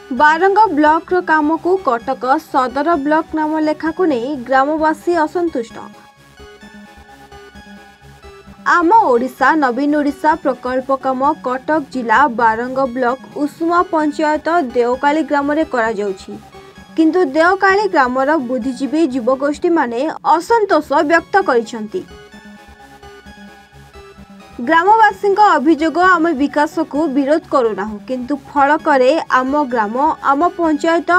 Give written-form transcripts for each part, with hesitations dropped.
Barang block रो काम को कटक सदर ब्लॉक नाम लेखा को नहीं ग्रामवासी असंतुष्ट। आम ओडिशा नवीन ओडिशा प्रकल्प काम कटक जिला बारंग ब्लॉक उषुमा पंचायत देवकाली ग्राम रे करा जाउछि, किंतु देवकाली ग्रामर बुद्धिजीवी युवगोष्ठी माने असंतोष व्यक्त करिसंती। ग्रामवासी अभियोग आम विकास को विरोध करूना, किंतु फलकरे आम ग्राम आम पंचायत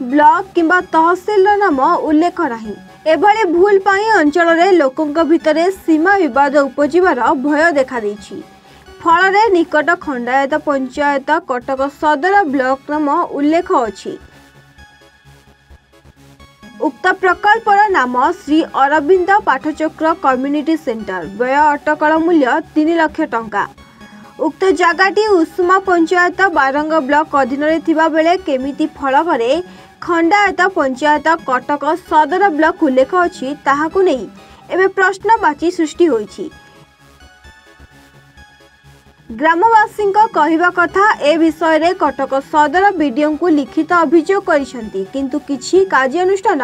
ब्लॉक किंबा तहसील नाम उल्लेख नहीं। एभली भूल पाई अंचल रे लोकंक भितरे सीमा विवाद उपजिबार भय देखा देछि। फलरे निकट खंडायत पंचायत कटक सदर ब्लॉक नाम उल्लेख अछि। उक्त प्रकल्पर नाम श्री अरविंद पाठचक्र कम्युनिटी सेंटर। व्यय अटकल मूल्य 3 लाख टंका। उक्त जगाटी उषुमा पंचायत बारंग ब्लॉक अधीन रे थिबा बेले केमिति फलकरे खंडायत पंचायत कटक सदर ब्लॉक उल्लेख अछि ताहाकु नै एबे प्रश्नवाची सृष्टि होइछि। ग्रामवासी कहवा कथा ए विषय रे कटक सदर बीडीओ को लिखित अभियोग करिसंती, किंतु किछि कार्यानुष्ठान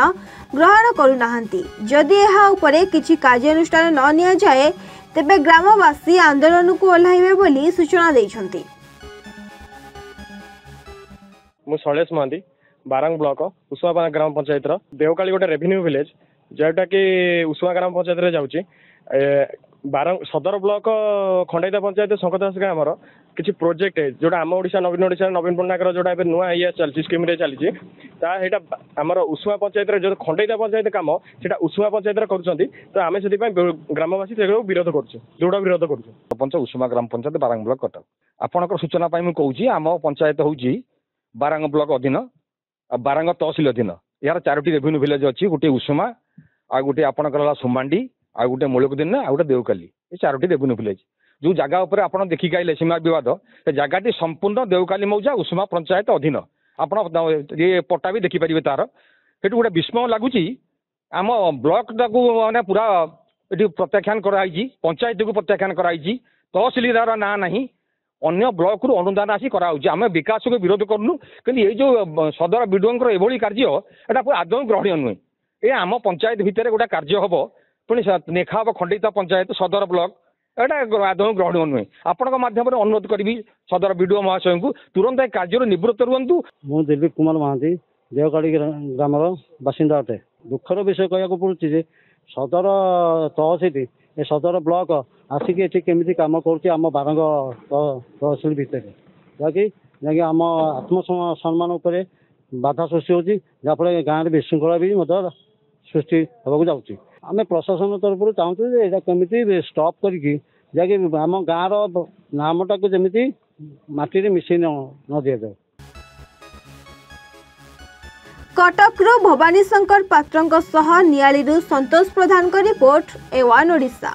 ग्रहण करूनाहांती। जदि एहा उपरे किछि कार्यानुष्ठान न निया जाए तेबे ग्रामवासी आंदोलन को ओल्हाइबे बोली सूचना दैछंती। मु शैलेश महांती बारंग ब्लॉक उषुमा ग्राम पंचायत देवकाली गोटे रेवेन्यू विलेज जोटा कि उषुमा ग्राम पंचायत रे जाउची। बारंग सदर ब्लॉक खंडायत पंचायत संकदास ग्राम किसी प्रोजेक्ट है जोटा आम ओडिशा नवीन पट्टनायक जोटा नुआ ये चलती स्कीम रे चली आमर उषुमा पंचायत जो खंडायत पंचायत काम से उषुमा पंचायत करुँच। तो आम से ग्रामवासी विरोध कर दृढ़ विरोध कर सरपंच उषुमा ग्राम पंचायत बारंग ब्लॉक कटक। आपंकर सूचना मुझे आम पंचायत हूँ बारंग ब्लॉक अधीन बारंग तहसिल अधीन। यार 4टी रेवेन्यू विलेज अच्छी, गोटे उषुमा आ गोटे आपंकर सुमांडी आ गोटे मूलकदिन आ गोटे देवकाली। ये 4टी रेवेन्यू विलेज जो जगह उपर आप देखिक आइले सीमा विवाद से जगहटी संपूर्ण देवकाली मौजा उषुमा पंचायत अधीन। आप ये पट्टा भी देखिपारे तार ये गोटे विस्मय लगुच। आम ब्लॉक टाक मैंने पूरा ये प्रत्याख्यान कराई, पंचायत को प्रत्याख्यान कराई, तहसिलदार ना ना अन्य ब्लॉक रु अनुदान आसी कराऊँ। आम विकास को विरोध करूँ, कि ये जो सदर बीडीओ एभली कार्य यहाँ आदौ ग्रहणीय नुहे। ये आम पंचायत भितर गोटे कार्य हम पुणी लेखा हम खंडित पंचायत सदर ब्लॉक यहाँ आदौ ग्रहणीय नुहे। आपण माध्यम अनुरोध करी सदर बीडीओ महाशय को तुरंत कार्य निवृत्त रुहतु। मु दिलीप कुमार महांती देवकाली ग्राम बासिंदा अटे। दुखर विषय कहूँ पड़ुछि सदर तहसिल ए सदर ब्लॉक आसिक ये केमी कम करम बारंग तहसिल भितर जहाँकि आम आत्मसम्मान उपर बाधा सृष्टि होती, जहाँफल गाँव में विशृंखला भी सृष्टि होगा जाऊँगी। आम प्रशासन तरफ चाहूँ यहाँ केमी स्टॉप करके जहाँकि आम गाँव नामटा को जमी माटी मिसई न दि जाए। कटकरू भवानी शंकर पात्रंक सह नियालीरू संतोष प्रधान का रिपोर्ट A1 ओडिशा।